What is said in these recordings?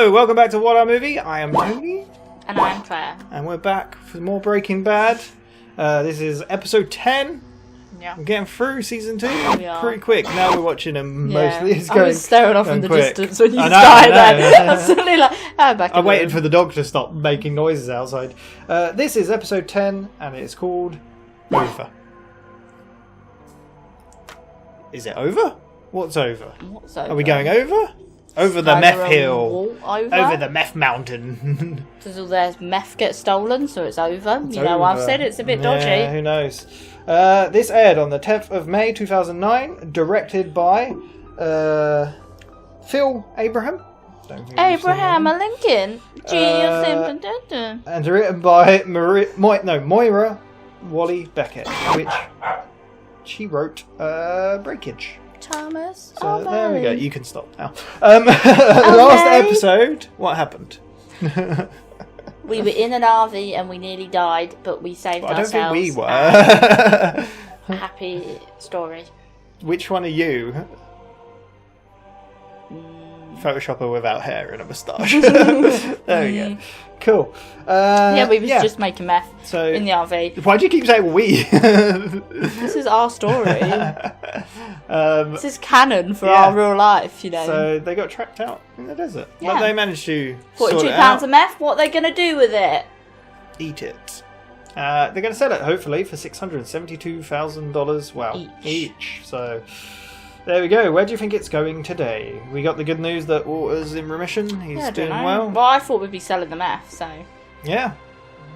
Hello, welcome back to WhatAreMovie. I am Tony. And I'm Claire. And we're back for more Breaking Bad. This is episode 10. Yeah. We're getting through season 2 We are. pretty quick. Now we're watching them mostly. It's going, I was staring off in the quick. distance when you I know, started I know. there. I was suddenly like, I'm back. I waited for the dog to stop making noises outside. This is episode 10 and it's called Over. Is it over? What's over? What's over? Are we going over? Over the Either meth a hill. wall over? Over the meth mountain. Does all their meth get stolen, so it's over? It's you know, I've over. said it's a bit Yeah, dodgy. who knows? This aired on the 10th of May 2009, directed by Phil Abraham. Don't think I've seen Abraham him. Lincoln. And written by Moira Walley-Beckett, which she wrote Breakage. Thomas. So there we go. You can stop now. Last episode, what happened? We were in an RV and we nearly died, but we saved I don't ourselves. think we were. Happy story. Which one are you? Photoshopper without hair and a moustache. There we go. Cool. Yeah, we was just making meth in the RV. Why do you keep saying we? This is our story. This is canon for our real life, you know. So they got trapped out in the desert. Yeah. But they managed to sort £42 it out. of meth, what are they going to do with it? Eat it. They're going to sell it, hopefully, for $672,000. Wow. Each. So there we go. Where do you think it's going today? We got the good news that Walter's in remission. He's doing well. Well, I thought we'd be selling the meth, so... Yeah.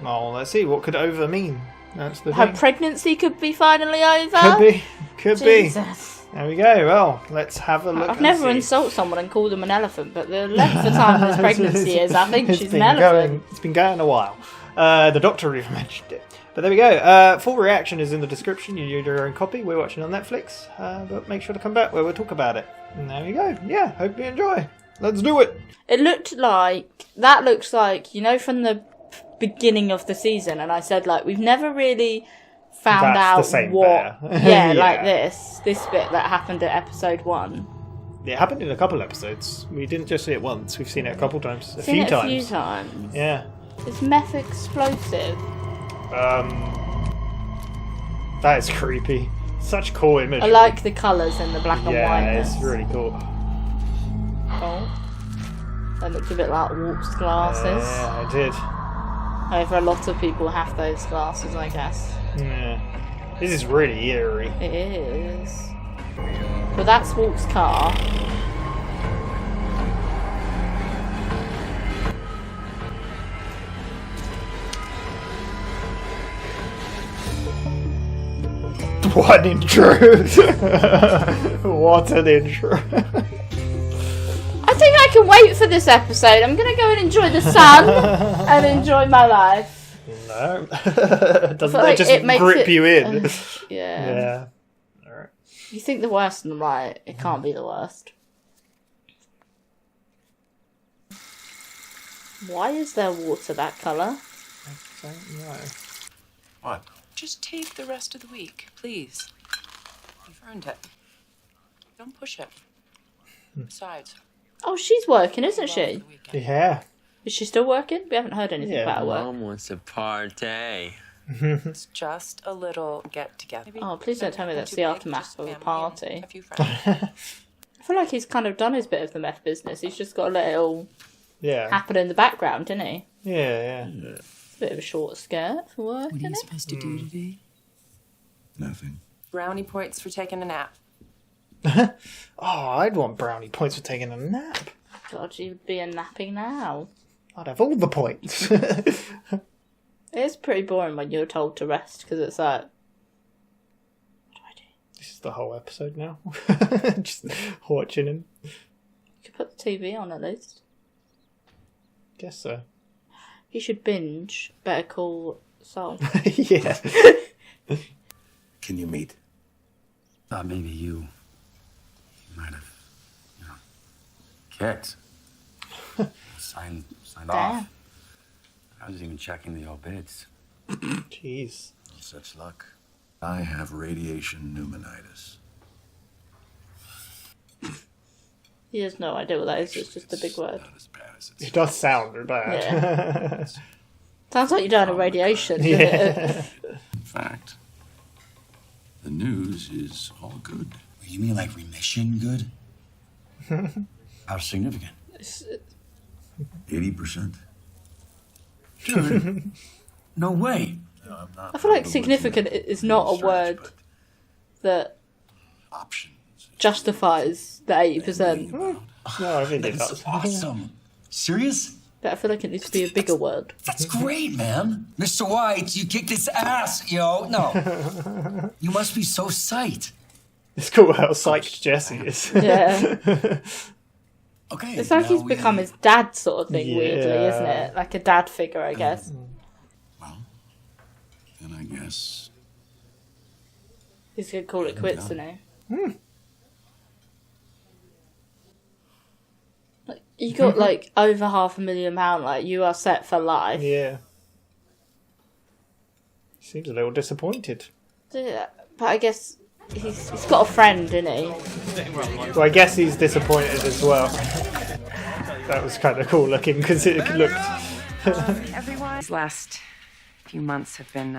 Well, let's see. What could over mean? That's the Her thing. pregnancy could be finally over. Could be. Could be. Jesus. There we go. Well, let's have a look. I've never insulted someone and called them an elephant, but the length of time this pregnancy is, I think she's an elephant. It's been going a while. The doctor even mentioned it. But there we go. Full reaction is in the description. You need your own copy. We're watching on Netflix. But make sure to come back where we'll talk about it. And there we go. Yeah, hope you enjoy. Let's do it. It looked like... That looks like, you know, from the beginning of the season, and I said, like, we've never really found out the same what... bear. Yeah, Yeah. like this bit that happened at episode 1. It happened in a couple episodes. We didn't just see it once. We've seen it a couple times. A Seen few it times. a few times. Yeah. It's meth explosive. That is creepy. Such cool image. I like the colours and the black and white. Yeah, it's really cool. Oh. That looked a bit like Warp's glasses. Yeah, I did. However, a lot of people have those glasses, I guess. Yeah. This is really eerie. It is. Well, that's Warp's car. What an intro! What an intro! I think I can wait for this episode. I'm going to go and enjoy the sun and enjoy my life. No. Doesn't like that just it makes grip it- you in? Yeah. Yeah. Alright. You think the worst and right, it can't be the worst. Why is there water that colour? I don't know. What? Just take the rest of the week, please. You've earned it. Don't push it. Besides, Oh, she's working, isn't she? Yeah. Is she still working? We haven't heard anything Yeah, about her work. Mom wants a party. it's just a little get together. Oh, please don't tell me that's the aftermath of a party. A few friends. I feel like he's kind of done his bit of the meth business. He's just got to let it all Yeah. happen in the background, didn't he? Yeah, It's a bit of a short skirt for work, What are you isn't it? supposed to do today? Nothing. Brownie points for taking a nap. yeah. Oh, I'd want brownie points for taking a nap. God, you'd be a napping now. I'd have all the points. It's pretty boring when you're told to rest, because it's like... What do I do? This is the whole episode now. Just watching him. You could put the TV on at least. Guess so. You should binge Better Call Saul. Yeah. Can you meet? Thought maybe you might have, kicked. Signed Damn. off. I was even checking the obits. Jeez. No such luck. I have radiation pneumonitis. He has no idea what that is, it's just a big word. Not as bad as visits. It does sound bad. Yeah. Sounds like you died of radiation. Yeah. In fact, the news is all good. You mean like remission good? How significant? 80%. Dude, no way. No, I'm not I feel like overlooking significant is not a research, word but that options. justifies the 80%. No, I think it That's does. awesome. Serious? But I feel like it needs to be a bigger word. That's great, man. Mr. White, you kicked his ass, yo. No. You must be so psyched. It's cool how psyched Jesse is. Yeah. Okay. It's like now he's we- become his dad sort of thing, weirdly, Yeah. isn't it? Like a dad figure, I guess. Well, then I guess He's gonna call it quits, isn't he? Like, you got like over £500,000, like you are set for life. Yeah. Seems a little disappointed. Yeah, but I guess he's got a friend, isn't he? Well, I guess he's disappointed as well. That was kind of cool looking because it looked. These last few months have been,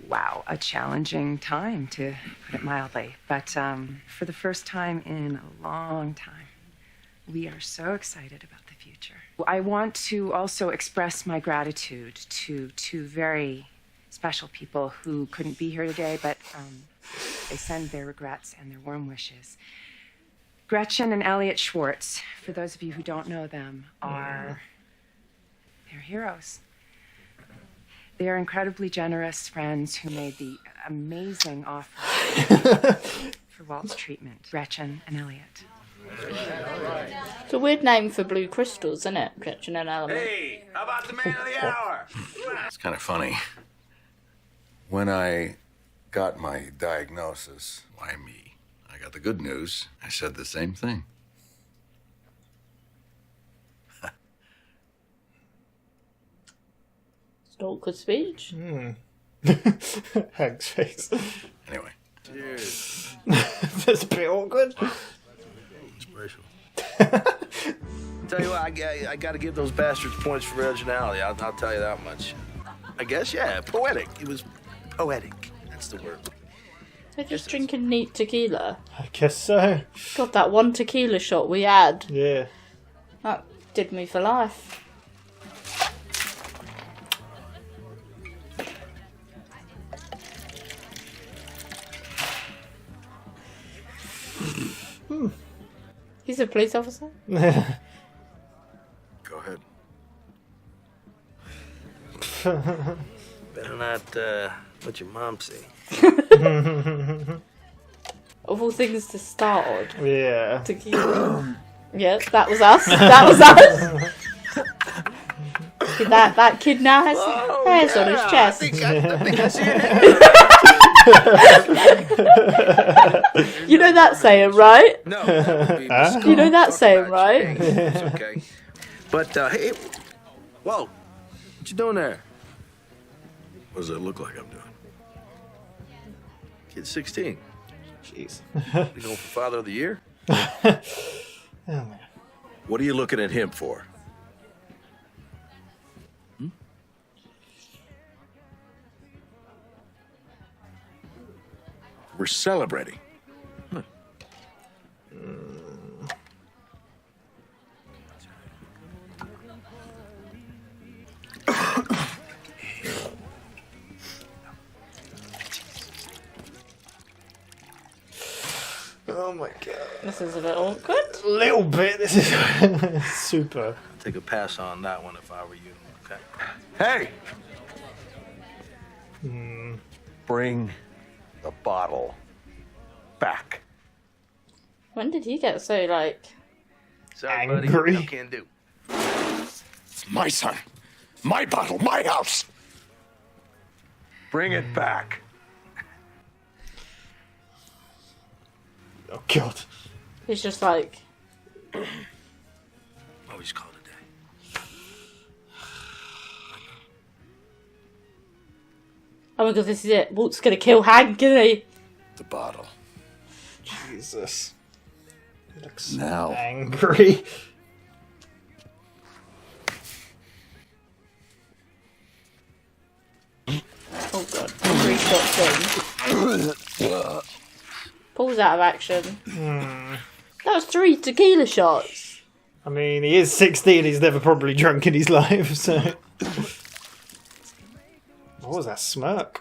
wow, a challenging time, to put it mildly. But for the first time in a long time, we are so excited about the future. I want to also express my gratitude to two very special people who couldn't be here today, but they send their regrets and their warm wishes. Gretchen and Elliot Schwartz, for those of you who don't know them, they're heroes. They are incredibly generous friends who made the amazing offer for Walt's treatment. Gretchen and Elliot. It's a weird name for blue crystals, isn't it? Gretchen and Element. Hey, how about the man of the hour? it's kind of funny. When I got my diagnosis, why me? I got the good news. I said the same thing. It's an awkward speech. Hank's face. Anyway, That's a bit awkward. Inspirational. Tell you what, I got to give those bastards points for originality. I'll tell you that much. I guess, yeah, poetic. It was poetic. That's the word. They're just drinking neat tequila. I guess so. God, that one tequila shot we had, Yeah. that did me for life. He's a police officer? go ahead. Better not let your mom see. Of all things to start on. Yeah. Tequila. Yes, that was us. That was us. That kid now has hairs on his chest. I think I see it. You know that saying, right? No. You know that saying, right? It's okay. But, hey, whoa. What you doing there? What does it look like I'm doing? Kid's 16. Jeez. You going for Father of the Year? Oh, man. What are you looking at him for? We're celebrating. Oh my god. This is a bit awkward. A little bit. This is super. Take a pass on that one if I were you. Okay. Hey! Bring the bottle back. When did he get so, like... Sorry, Angry. buddy. No can do. It's my son. My bottle. My house. Bring it back. Oh god. He's just like... Always call it a day. Oh my god, this is it. Walt's gonna kill Hank, isn't he? The bottle. Jesus. He looks Now. angry. acting. Paul's out of action. That was 3 tequila shots. I mean, he is 16, he's never probably drunk in his life, so... What was that smirk?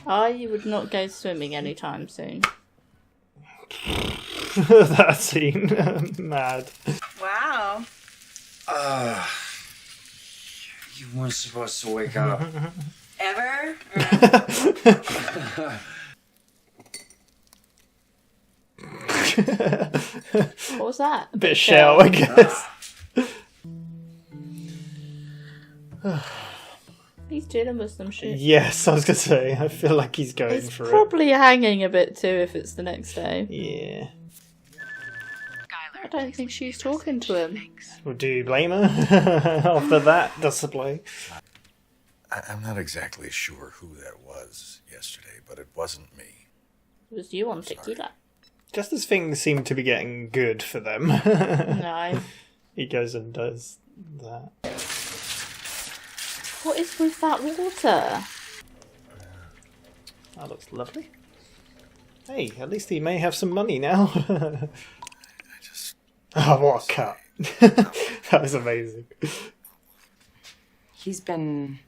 I would not go swimming anytime soon. That scene. Mad. Wow. You weren't supposed to wake up. Ever? What was that? A bit of shell, I guess. He's dealing with some shit. Yes, I was gonna say, I feel like he's going He's for probably hanging a bit too if it's the next day. it. Yeah. I don't think she's talking to him. Well, do you blame her? After that display. I'm not exactly sure who that was yesterday, but it wasn't me. It was you on tequila. Just as things seem to be getting good for them. No. He goes and does that. What is with that water? That looks lovely. Hey, at least he may have some money now. Oh, what a cut. That was amazing. He's been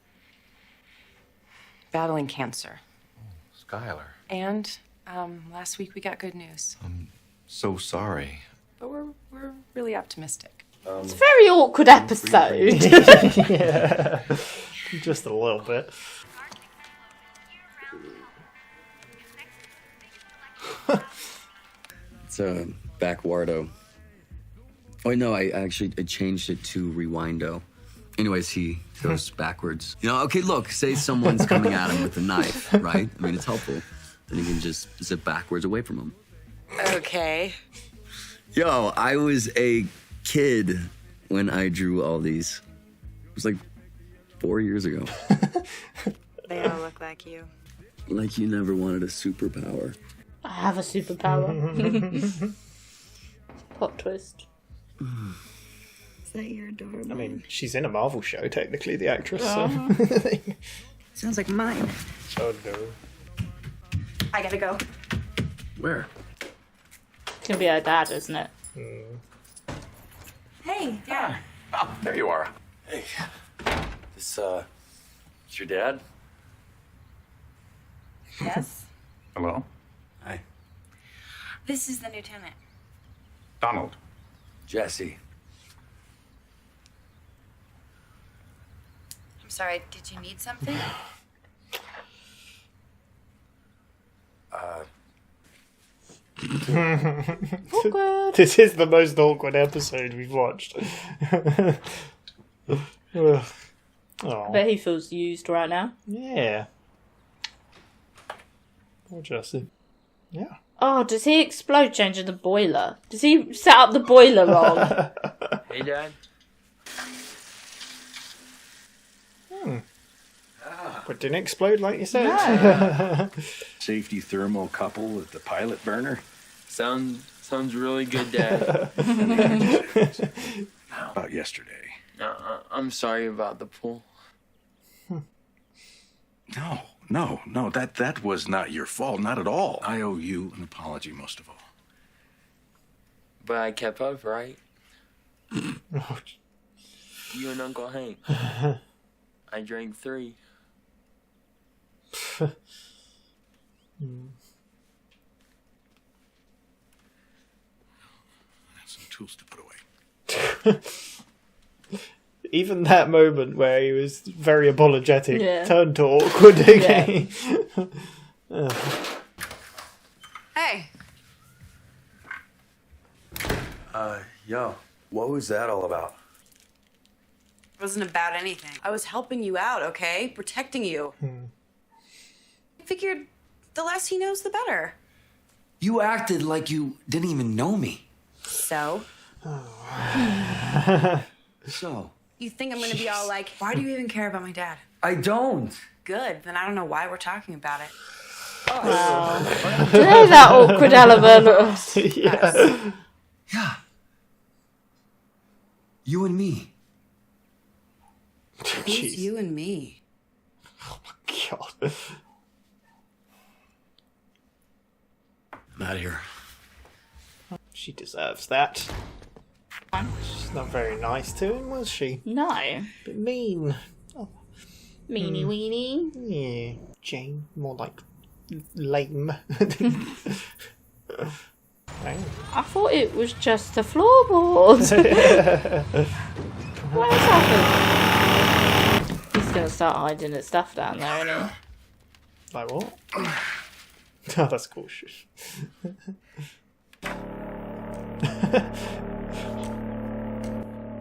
battling cancer. Skylar, And last week we got good news. I'm so sorry. But we're really optimistic. It's a very awkward episode. Yeah. Just a little bit. It's back Wardo. Oh no, I changed it to Rewindo. Anyways, he goes backwards. You know, okay, look, say someone's coming at him with a knife, right? I mean, it's helpful. Then you can just zip backwards away from him. Okay. Yo, I was a kid when I drew all these. It was like 4 years ago. They all look like you. Like you never wanted a superpower. I have a superpower. Plot twist. Is that your adorable? I mean, she's in a Marvel show, technically, the actress. So. Sounds like mine. Oh no. I gotta go. Where? It's gonna be her dad, isn't it? Hey, Dad. Oh, there you are. Hey, this it's your dad? Yes. Hello? Hi. This is the lieutenant. Donald. Jesse. I'm sorry, did you need something? Awkward. This is the most awkward episode we've watched. Ugh. Oh, Bet he feels used right now. yeah. Poor Jesse. Yeah. Oh, does he explode changing the boiler? Does he set up the boiler wrong? Hey, Dad. But didn't explode like you said. No. Safety thermocouple at the pilot burner. Sounds really good, Dad. About yesterday. I'm sorry about the pool. No, that was not your fault, not at all. I owe you an apology most of all. But I kept up, right? You and Uncle Hank. I drank 3. Some tools to put away. Even that moment where he was very apologetic turned to awkward again. Hey. Yo, what was that all about? It wasn't about anything. I was helping you out, okay? Protecting you. I figured the less he knows, the better. You acted like you didn't even know me. So? So? You think I'm gonna be all like, why do you even care about my dad? I don't. Good, then I don't know why we're talking about it. Wow. Do you know that awkward element? Yeah. Yeah. You and me. Who's you and me? God. I'm out of here. She deserves that. She's not very nice to him, was she? No. But mean. Oh. Meanie weenie. Yeah. Jane, more like lame. I thought it was just a floorboard. What has happened? He's gonna start hiding his stuff down there, isn't he? Like what? Oh, that's cool.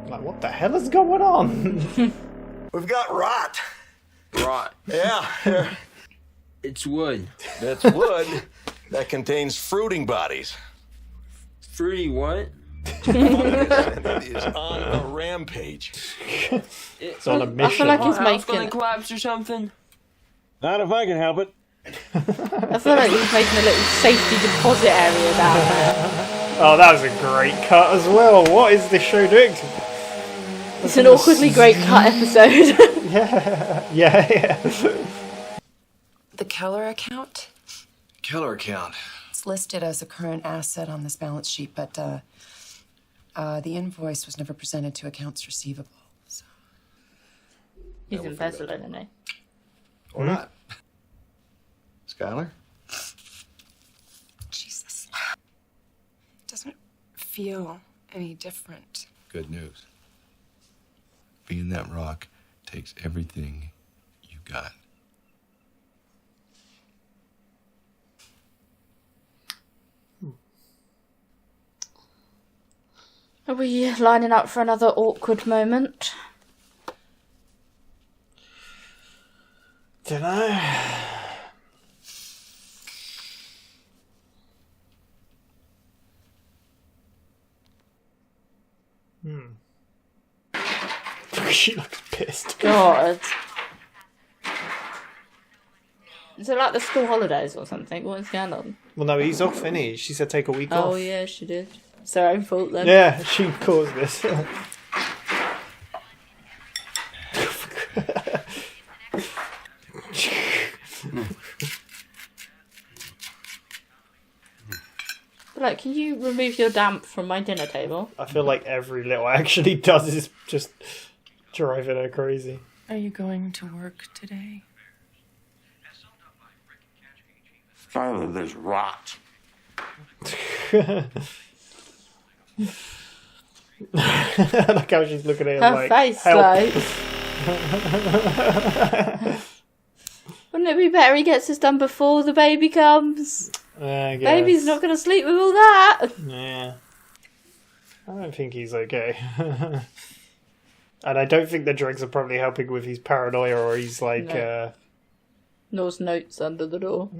Like, what the hell is going on? We've got rot. Rot. Yeah. It's wood. That's wood that contains fruiting bodies. Fruity what? That is on a rampage. It's on a mission. I feel like he's House gonna making. collapse or something. Not if I can help it. I feel like he's making a little safety deposit area down there. Oh, that was a great cut as well. What is this show doing? It's an awkwardly great cut episode. Yeah. The Keller account? Keller account. It's listed as a current asset on this balance sheet, but the invoice was never presented to accounts receivable. So. He's embezzling, isn't he? Or not. Skylar? Jesus. It doesn't feel any different. Good news. Being that rock takes everything you got. Are we lining up for another awkward moment? Dunno. She looks pissed. God. Is it like the school holidays or something? What's going on? Well, no, he's off, isn't he? She said take a week off. Oh, yeah, she did. It's her own fault then. Yeah, she caused this. Like, can you remove your damp from my dinner table? I feel like every little action he does is just driving her crazy. Are you going to work today? Skylar, there's rot. Like how she's looking at him Her like, face, help. like. Wouldn't it be better he gets this done before the baby comes? I guess. Baby's not going to sleep with all that. Yeah. I don't think he's okay. And I don't think the drugs are probably helping with his paranoia, or he's like... No. Those notes under the door.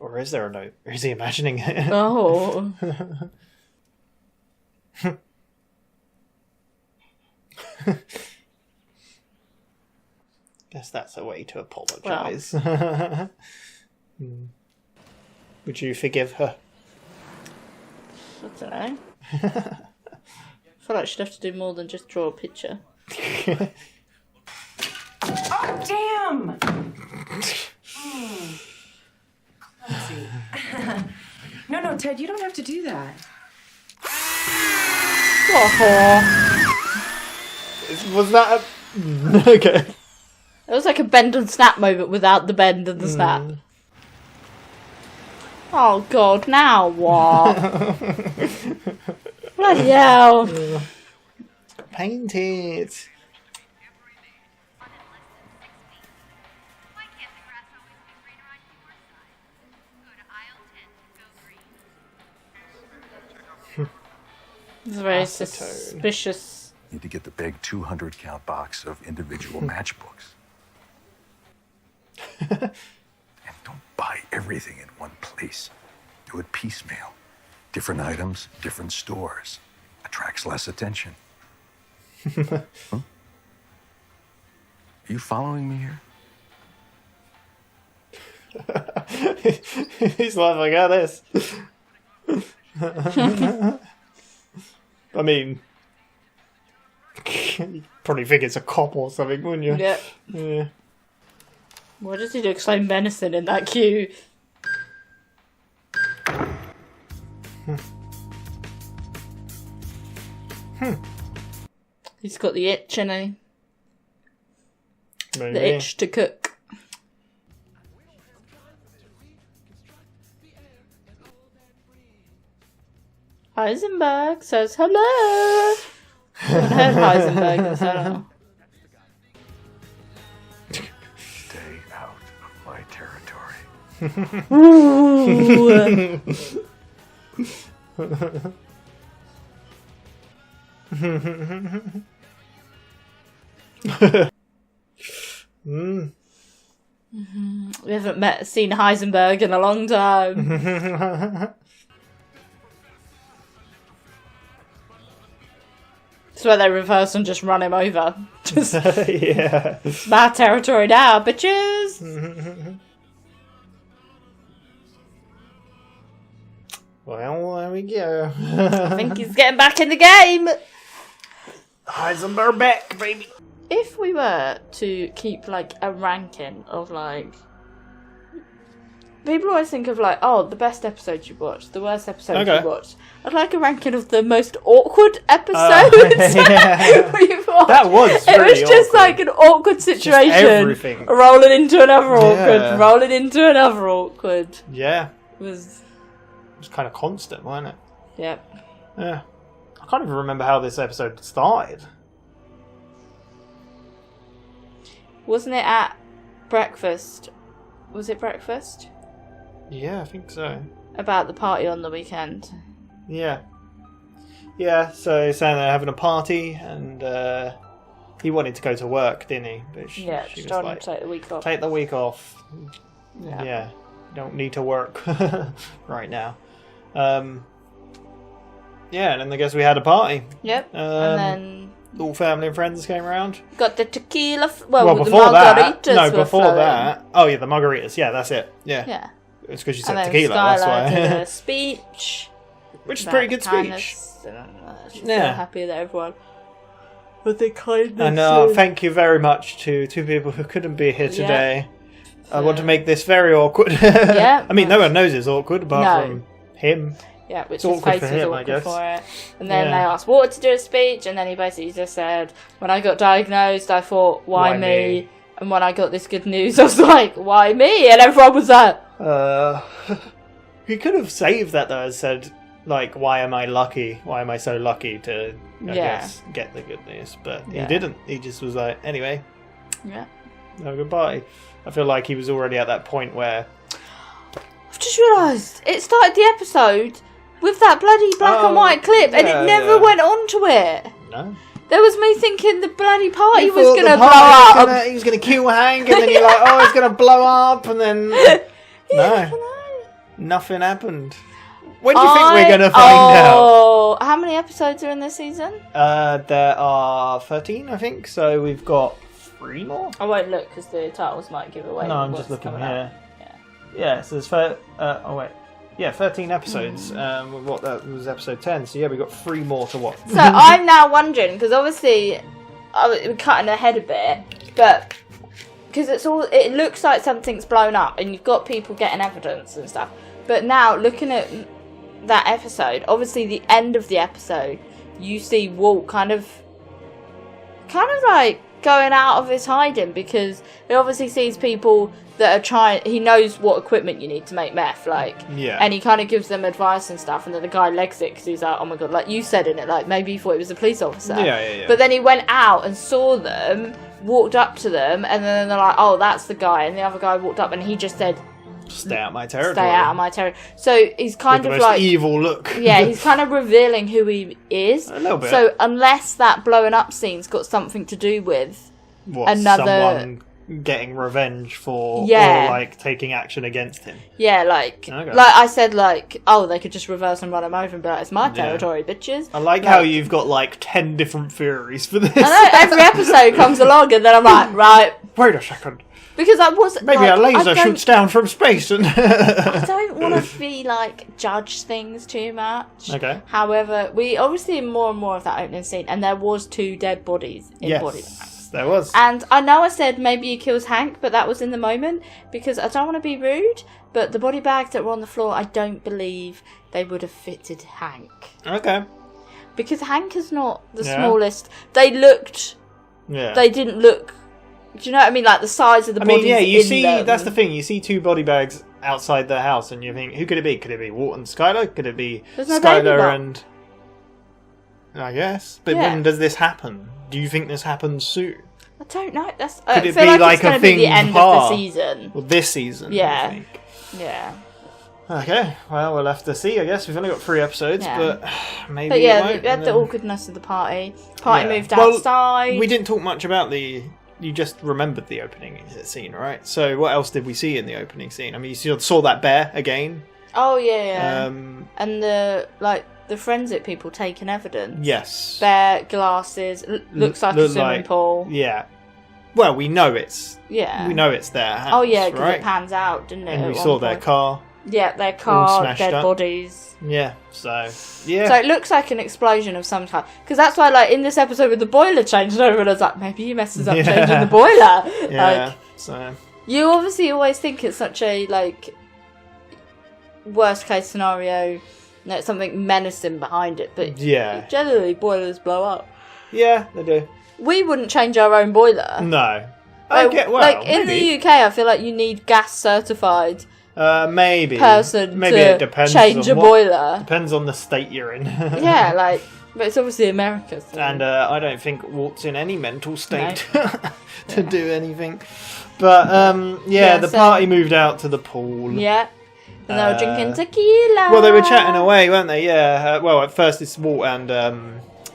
Or is there a note? Or is he imagining it? Oh. Guess that's a way to apologise. Would you forgive her? I don't know. I feel like she'd have to do more than just draw a picture. Oh, damn! Clutzy. No, Ted, you don't have to do that. Was that a... Okay. It was like a bend and snap moment without the bend and the snap. Oh god, now what? Bloody hell. Paint it. It's very Acetone. suspicious. Need to get the big 200 count box of individual matchbooks. And don't buy everything in one place. Do it piecemeal. Different items, different stores. Attracts less attention. Huh? Are you following me here? He's laughing at this. I mean... Probably think it's a cop or something, wouldn't you? Yep. Yeah. Why does he look so menacing in that queue? He's got the itch, hasn't he? Maybe. The itch to cook. Heisenberg says hello. I haven't heard Heisenberg in so long. Stay out of my territory. Ooh. We haven't seen Heisenberg in a long time. That's where they reverse and just run him over. Just, yeah. It's my territory now, bitches! Well, there we go. I think he's getting back in the game! Heisenberg back, baby! If we were to keep, like, a ranking of, like... People always think of, like, oh, the best episodes you watched, the worst episodes you watched. I'd like a ranking of the most awkward episodes we've watched. That was It really was just, awkward. like, an awkward situation. Just everything. Rolling into another awkward, Yeah. rolling into another awkward. Yeah. It was kind of constant, wasn't it? Yep. Yeah. I can't even remember how this episode started. Wasn't it at breakfast? Was it breakfast? Yeah, I think so. About the party on the weekend. Yeah. Yeah, so he's saying they're having a party, and he wanted to go to work, didn't he? But she was told him like, to take the week off. take the week off. Yeah. Yeah. Don't need to work right now. Yeah, and then I guess we had a party. Yep. And then all family and friends came around. got the tequila. The before margaritas that, no, were before flowing. that. Oh yeah, the margaritas. Yeah, that's it. Yeah. Yeah. It's because you And said then tequila. Skylar That's did why. a speech. Which is a about pretty good kindness. speech. She's Yeah. so happy that everyone. But the kindness. And thank you very much to two people who couldn't be here today. I want to make this very awkward. Yeah. I mean, no one knows it's awkward apart No. from him. Yeah, which It's his awkward face for was him, I awkward guess. for it. And then Yeah. they asked Water to do a speech, and then he basically just said, when I got diagnosed, I thought, why me? And when I got this good news, I was like, why me? And everyone was like... He could have saved that though and said, like, why am I lucky? Why am I so lucky to, I guess, get the good news? But he didn't. He just was like, anyway, Yeah. have a good party. I feel like he was already at that point where... I've just realised, it started the episode with that bloody black and white clip, and it never went on to it. No. There was me thinking the bloody party You was thought going the to blow party was up. he was going to kill Hank, and then you're like, oh, it's going to blow up, and then... No. Nothing happened. When do you think we're going to find out? Oh, how many episodes are in this season? There are 13, I think, so we've got 3 more? I won't look because the titles might give away. No, I'm what's just looking coming here. out. Yeah, so there's 13 episodes. What that was episode 10. So yeah, we got 3 more to watch. So I'm now wondering, because obviously we're cutting ahead a bit, but because it looks like something's blown up, and you've got people getting evidence and stuff. But now looking at that episode, obviously the end of the episode, you see Walt kind of like going out of his hiding, because he obviously sees people that are trying. He knows what equipment you need to make meth, like, and he kind of gives them advice and stuff. And then the guy legs it because he's like, "Oh my god!" Like you said in it, like maybe he thought it was a police officer. Yeah. But then he went out and saw them, walked up to them, and then they're like, "Oh, that's the guy." And the other guy walked up, and he just said, "Stay out of my territory." Stay out of my territory. So he's kind With of the most like evil look. Yeah, he's kind of revealing who he is. A little bit. So unless that blowing up scene's got something to do with someone getting revenge for, or like taking action against him. Yeah, like I said, like, oh, they could just reverse and run him over and be like, it's my territory, bitches. I like how you've got like 10 different theories for this. I know, every episode comes along and then I'm like, right, Wait a second. Because I was Maybe like, a laser shoots down from space and... I don't want to be like judge things too much. Okay. However, we obviously more and more of that opening scene, and there was 2 dead bodies in body bags. There was. And I know I said maybe he kills Hank, but that was in the moment because I don't want to be rude, but the body bags that were on the floor, I don't believe they would have fitted Hank. Okay. Because Hank is not the smallest. They looked. Yeah. They didn't look. Do you know what I mean? Like the size of the bodies. You in see, them. that's the thing. You see 2 body bags outside their house, and you think, who could it be? Could it be Walt and Skylar? Could it be There's no baby Skylar bump. and? I guess. But Yeah. when does this happen? Do you think this happens soon? I don't know. That's. Could I it feel be like like it's going a to be thing the end of the season. Well, this season. Yeah. I think. Yeah. Okay. Well, we'll have to see. I guess we've only got 3 episodes, Yeah. but maybe. But it yeah, won't, we had and the then- awkwardness of the party. Party Yeah. moved Well, outside. We didn't talk much about the. You just remembered the opening scene, right? So what else did we see in the opening scene? I mean, you saw that bear again. Oh yeah. And the forensic people taking evidence. yes, Bear glasses looks like a swimming pool. Yeah. Well, we know it's. Yeah. We know it's their house. Oh yeah, because right? it pans out, didn't it? And we at saw one their point? car. Yeah, their all car, smashed dead up. bodies. Yeah. So yeah. So it looks like an explosion of some type. Because that's why, like, in this episode with the boiler changed over, and I was like, maybe he messes up changing the boiler. Yeah. Like, So you obviously always think it's such a, like, worst case scenario, there's something menacing behind it, but yeah. generally boilers blow up. Yeah, they do. We wouldn't change our own boiler. No. Like, Okay. Well, like in maybe. the UK, I feel like you need gas certified Maybe person maybe to it depends change on a what- boiler. Depends on the state you're in. Yeah, like, but it's obviously America. So. And I don't think Walt's in any mental state to do anything. But Yeah, the so- party moved out to the pool. Yeah. And they were drinking tequila. Well, they were chatting away, weren't they? Yeah. Well, at first it's Walt and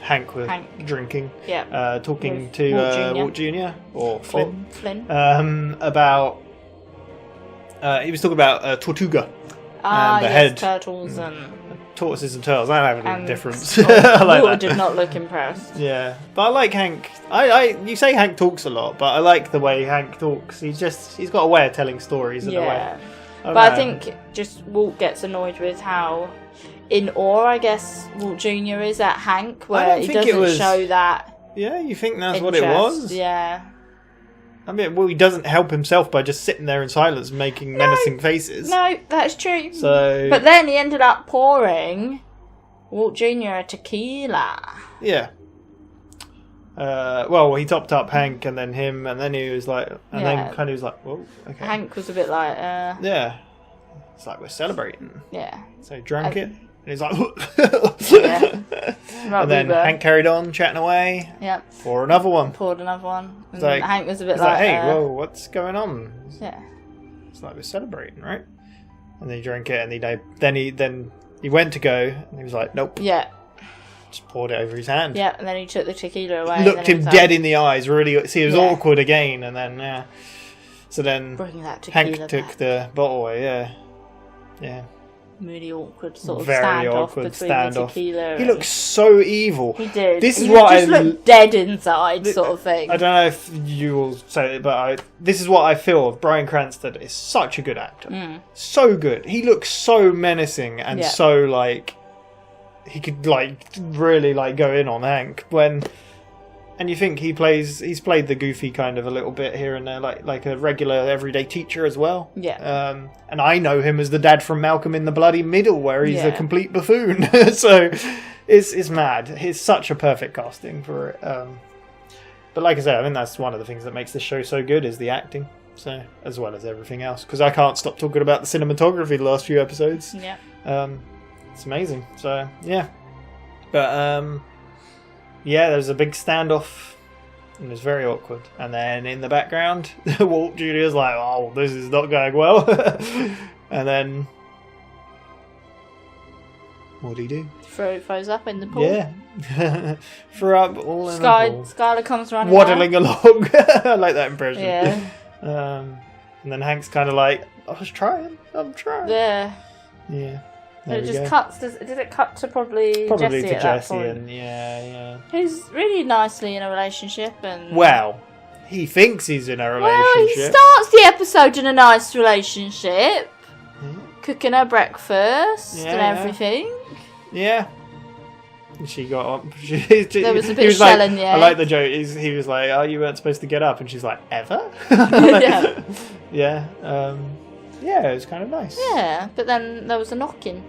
Hank were drinking. Yeah. Talking With to Walt Jr. Walt Jr. or Flynn. Flynn. About. He was talking about Tortuga. Ah, the yes, head. turtles and Tortoises and turtles. I don't have any difference. Oh, I like Walt that. did not look impressed. Yeah, but I like Hank. You say Hank talks a lot, but I like the way Hank talks. He's got a way of telling stories in a way. Yeah. I But I know. think just Walt gets annoyed with how in awe, I guess, Walt Jr. is at Hank, I where don't he think it doesn't was- show that. Yeah, you think that's what it interest. was? Yeah. I mean, well, he doesn't help himself by just sitting there in silence and making menacing faces. No, that's true. So, But then he ended up pouring Walt Jr. a tequila. yeah. Well, he topped up Hank and then him, and then he was like, and Yeah. then kind of was like, whoa, okay. Hank was a bit like, Yeah. It's like we're celebrating. yeah. So he drank it, and he's like, Yeah. Right, and then we were. Hank carried on chatting away. Yep. For another one. Poured another one. And It's like, Hank was a bit he's like, hey, whoa, what's going on? Yeah. It's like we're celebrating, right? And then he drank it, and then he went to go, and he was like, nope. Yeah. Just poured it over his hand. Yeah, and then he took the tequila away. Looked and then him he was dead like, in the eyes. Really, see, it was Yeah. awkward again, and then yeah. So then Bring that tequila Hank took back. the bottle away. Yeah, yeah. Really awkward sort of Very standoff awkward between the standoff. tequila. He and- looks so evil. He did. This is He what just looked dead inside, sort of thing. I don't know if you will say it, but this is what I feel of Bryan Cranston. Is such a good actor, so good. He looks so menacing and Yeah. so like he could like really like go in on Hank and you think he's played the goofy kind of a little bit here and there, like a regular everyday teacher as well. Yeah. And I know him as the dad from Malcolm in the Bloody Middle, where he's a Yeah. complete buffoon. So it's mad. It's such a perfect casting for it. But like I said, I think that's one of the things that makes this show so good is the acting. So as well as everything else, because I can't stop talking about the cinematography the last few episodes. Yeah. It's amazing. So yeah, but yeah, there's a big standoff, and it was very awkward. And then in the background, Walt Jr. is like, "Oh, this is not going well." And then what do you do? Throws up in the pool. Yeah, threw up all in the pool. Skylar comes running waddling along. I like that impression. Yeah. And then Hank's kind of like, I'm trying. Yeah. Yeah. And There it we just go. cuts. Did it cut to probably Jesse to at Jesse that point? and yeah. Who's really nicely in a relationship and. Well, he thinks he's in a Well, he relationship. starts the episode in a nice relationship, cooking her breakfast and Yeah. everything. Yeah. And she got up. There was a bit he of was like, shelling, yeah. I like the joke. He was like, "Oh, you weren't supposed to get up," and she's like, "Ever?" Yeah. Yeah. Yeah, it was kind of nice. Yeah, but then there was a knocking.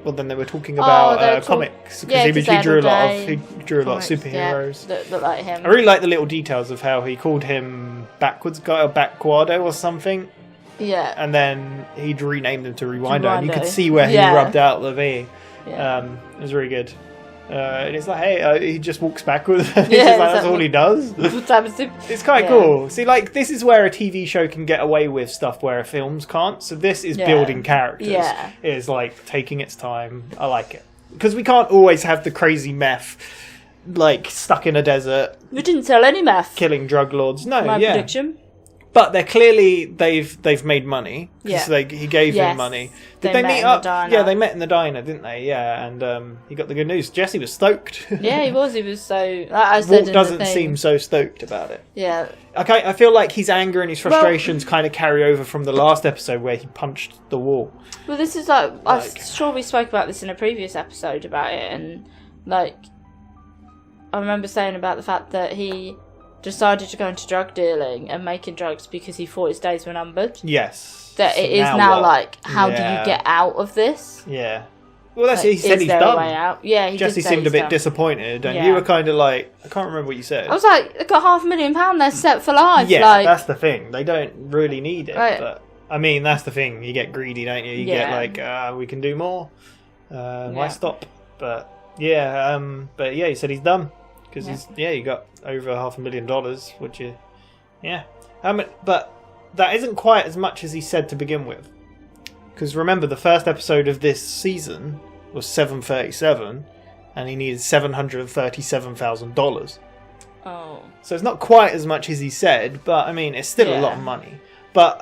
Well, then they were talking Oh, about they were comics yeah, because 'cause he drew a they lot had of comics, superheroes. Yeah, that look like him. I really like the little details of how he called him backwards guy or Backwardo or something, Yeah. and then he'd renamed him to Rewinder, and you could Rewindo. see where he Yeah. rubbed out the V. Yeah. It was really good. And it's like, hey, he just walks backwards. Yeah, That's all he does. What time is it? It's quite Yeah. cool. See, like, this is where a TV show can get away with stuff where films can't. So this is Yeah. building characters. Yeah. It is, like, taking its time. I like it. Because we can't always have the crazy meth, like, stuck in a desert, We didn't sell any meth. killing drug lords. No, My yeah. prediction. But they're clearly, they've made money. Yeah. Because he gave Yes. him money. They Did they met meet in the up? diner. Yeah, they met in the diner, didn't they? Yeah, and he got the good news. Jesse was stoked. Yeah, he was. He was so. Like I said Walt in doesn't the thing, seem so stoked about it. Yeah. Okay, I feel like his anger and his frustrations kind of carry over from the last episode where he punched the wall. Well, this is like I'm sure we spoke about this in a previous episode about it, and like I remember saying about the fact that he decided to go into drug dealing and making drugs because he thought his days were numbered. Yes. That So it is now what? like, how do Yeah. you get out of this? Yeah. Well, that's Like, it. He said is he's there done. a way out? Yeah, he Jesse did say seemed a he's bit done. disappointed, and Yeah. you were kind of like, I can't remember what you said. I was like, they've got £500,000 they're set for life. Yeah, like, that's the thing. They don't really need it, Right. but I mean, that's the thing. You get greedy, don't you? You get Yeah. like, we can do more. Why Yeah. stop? But yeah, he said he's done because you got over $500,000, which is but that isn't quite as much as he said to begin with. Because remember, the first episode of this season was 737, and he needed $737,000. oh. So it's not quite as much as he said, but I mean, it's still a lot of money. But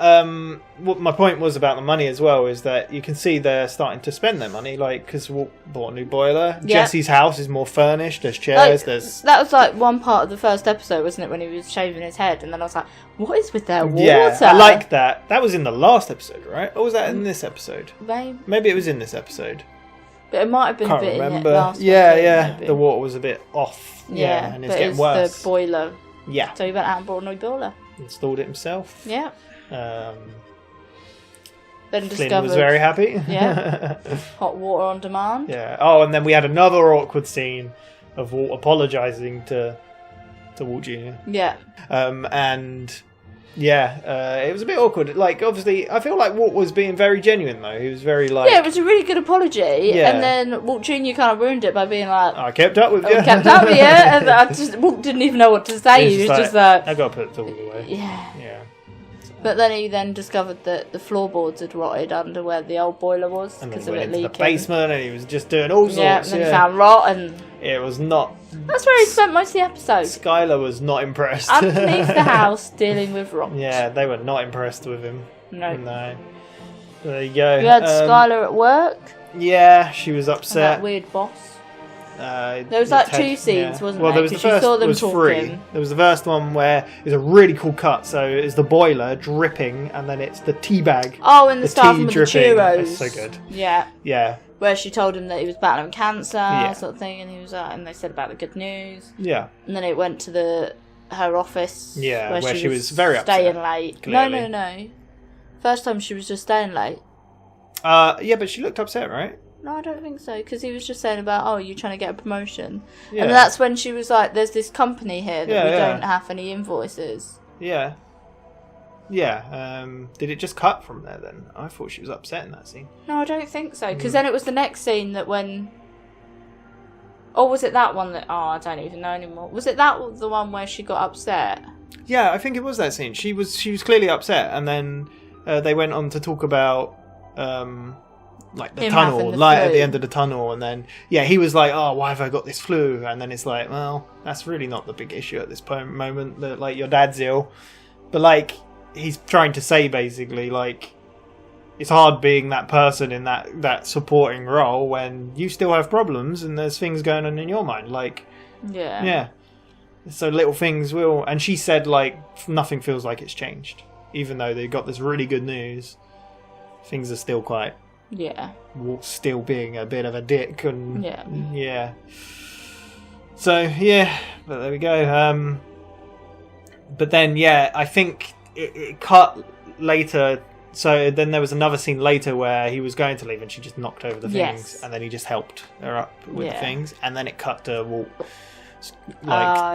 what my point was about the money as well is that you can see they're starting to spend their money, like because Walt bought a new boiler. Yeah. Jesse's house is more furnished. There's chairs. Like, There's that was like one part of the first episode, wasn't it, when he was shaving his head, and then I was like, what is with their water? yeah. I like that. That was in the last episode, right? Or was that in this episode? Maybe it was in this episode. But it might have been Can't a bit remember. in the last Yeah, one, yeah. maybe. The water was a bit off. Yeah, and it's but getting it's worse. the boiler. Yeah. So he went out and bought a new boiler. Installed it himself. Yeah. Then Flynn discovered. was very happy. Yeah. Hot water on demand. Yeah. Oh, and then we had another awkward scene of Walt apologising to Walt Jr. Yeah. It was a bit awkward. Like, obviously, I feel like Walt was being very genuine, though. He was very, like... Yeah, it was a really good apology. Yeah. And then Walt Jr. kind of ruined it by being like, I kept up with you. I kept up with you. And Walt didn't even know what to say. He was just like, I got to put it all away. yeah. Yeah. But then he then discovered that the floorboards had rotted under where the old boiler was And then because he of went it into the leaking. basement, and he was just doing all sorts. Yeah, and then he found rot, and it was not... that's where he spent most of the episode. Skylar was not impressed. Underneath the house, dealing with rot. Yeah, they were not impressed with him. No. No. There you go. You had Skylar at work. Yeah, she was And upset. that weird boss. There was like two scenes, wasn't well, there? There was the 'Cause you first. saw them there was three. talking. There was the first one where it's a really cool cut. So it's the boiler dripping, and then it's the tea bag. Oh, and the staff tea with the dripping. churros. That's so good. Yeah. Yeah. Where she told him that he was battling cancer, Yeah. sort of thing, and he was and they said about the good news. Yeah. And then it went to her office. Yeah, where she was very staying upset, late. clearly. No. First time she was just staying late. Yeah, but she looked upset, right? No, I don't think so, because he was just saying about, oh, you're trying to get a promotion. Yeah. And that's when she was like, there's this company here that we Yeah. don't have any invoices. Yeah. Yeah. Did it just cut from there then? I thought she was upset in that scene. No, I don't think so, because then it was the next scene that when... Or was it that one that... Oh, I don't even know anymore. Was it the one where she got upset? Yeah, I think it was that scene. She was clearly upset, and then they went on to talk about like the Him tunnel, having the light at flu. the end of the tunnel, and then he was like, "Oh, why have I got this flu?" And then it's like, well, that's really not the big issue at this moment. That like your dad's ill, but like he's trying to say basically like it's hard being that person in that supporting role when you still have problems and there's things going on in your mind. Like, Yeah. yeah. So little things will... And she said, like, nothing feels like it's changed. Even though they got this really good news, things are still quite... Yeah. Still being a bit of a dick. And yeah. So, yeah. But there we go. But then, yeah, I think it cut later... So then there was another scene later where he was going to leave and she just knocked over the things, and then he just helped her up with the things, and then it cut to Walt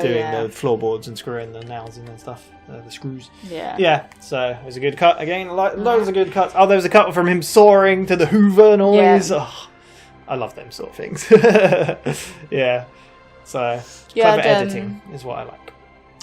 doing the floorboards and screwing the nails in and stuff, the screws. Yeah. So it was a good cut again. Loads of good cuts. Oh, there was a cut from him soaring to the Hoover noise. Yeah. Oh, I love them sort of things. Yeah. So clever editing is what I like.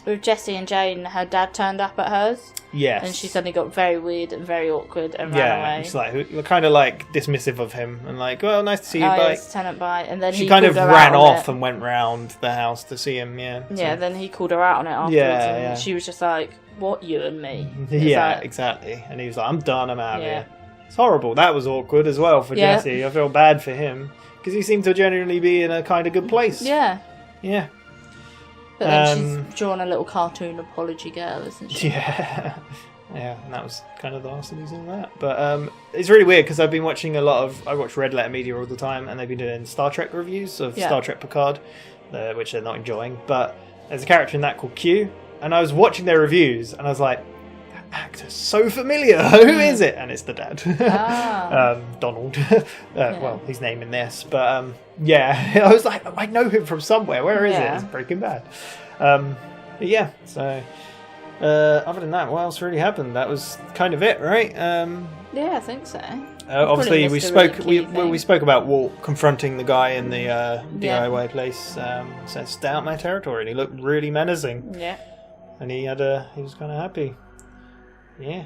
With Jessie and Jane, her dad turned up at hers. Yes. And she suddenly got very weird and very awkward and ran away. It's like kind of like dismissive of him and like, well, nice to see you, bye. Yes, tenant bye. And then she kind of ran off and went round the house to see him. Yeah. Yeah. Then he called her out on it afterwards. And she was just like, "What, you and me?" Yeah, exactly. And he was like, "I'm done. I'm out of here." It's horrible. That was awkward as well for Jesse. I feel bad for him because he seemed to genuinely be in a kind of good place. Yeah. Yeah. But then she's drawn a little cartoon apology girl, isn't she? Yeah. Yeah, and that was kind of the last of these and that. But it's really weird because I've been watching I watch Red Letter Media all the time, and they've been doing Star Trek reviews of Star Trek Picard, which they're not enjoying. But there's a character in that called Q, and I was watching their reviews, and I was like, that actor's so familiar. Who is it? And it's the dad. Donald. Well, his name in this. But I was like, I know him from somewhere. Where is it? It's Breaking Bad. So other than that, what else really happened? That was kind of it, right? Yeah, I think so. Obviously, we spoke about Walt confronting the guy in the DIY place. Said, "Stay out my territory," and he looked really menacing. Yeah. And he was kind of happy. Yeah.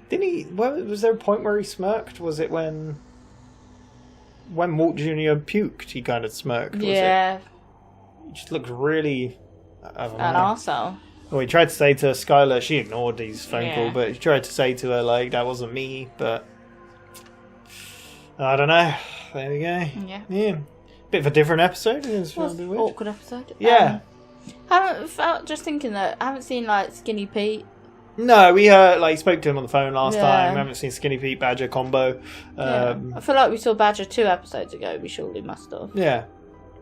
Didn't he? Well, was there a point where he smirked? Was it when Walt Jr. puked? He kind of smirked. Was it? He just looked really. I don't know. An arsehole. Well, he tried to say to Skylar, she ignored his phone call, but he tried to say to her, like, that wasn't me, but I don't know. There we go. Yeah. Bit of a different episode. It was an awkward episode. Yeah. Just thinking that I haven't seen, like, Skinny Pete. No, we spoke to him on the phone last time. We haven't seen Skinny Pete Badger combo. I feel like we saw Badger 2 episodes ago. We surely must have. Yeah.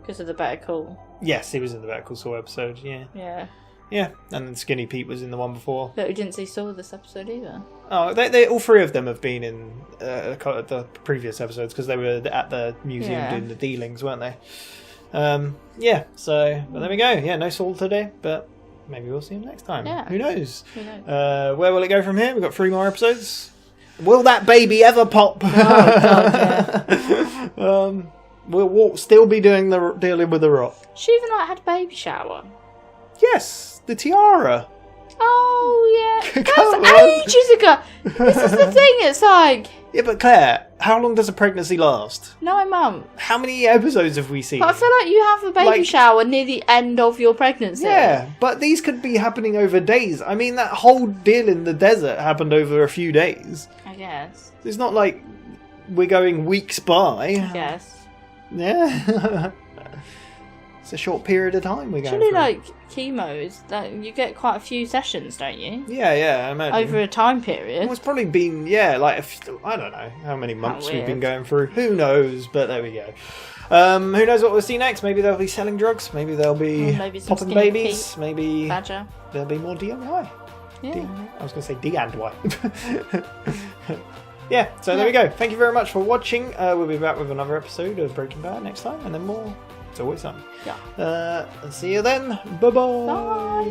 Because of the Better Call. Yes, he was in the Better Call Saul episode, Yeah, and then Skinny Pete was in the one before. But we didn't see Saul this episode either. Oh, they all three of them have been in the previous episodes because they were at the museum doing the dealings, weren't they? But there we go. Yeah, no Saul today, but maybe we'll see him next time. Yeah. Who knows? Where will it go from here? We've got 3 more episodes. Will that baby ever pop? Oh, God, Will Walt still be dealing with the Rock? She even had a baby shower. Yes, the tiara. Oh yeah, that's ages ago. This is the thing. It's like but Claire, how long does a pregnancy last? 9 months. How many episodes have we seen? But I feel like you have a baby shower near the end of your pregnancy. Yeah, but these could be happening over days. I mean, that whole deal in the desert happened over a few days. I guess. It's not like we're going weeks by. Yes. Yeah. It's a short period of time we're going Actually, through. like chemo is that you get quite a few sessions, don't you? Yeah, I imagine. Over a time period. Well, it's probably been I don't know how many months we've been going through. Who knows? But there we go. Who knows what we'll see next? Maybe they'll be selling drugs. Maybe they'll be popping babies. Pete, maybe Badger. There'll be more DIY. Yeah. I was going to say D&Y. Yeah, so there we go. Thank you very much for watching. We'll be back with another episode of Breaking Bad next time, and then more. It's always on. Yeah. See you then. Bye-bye. Bye.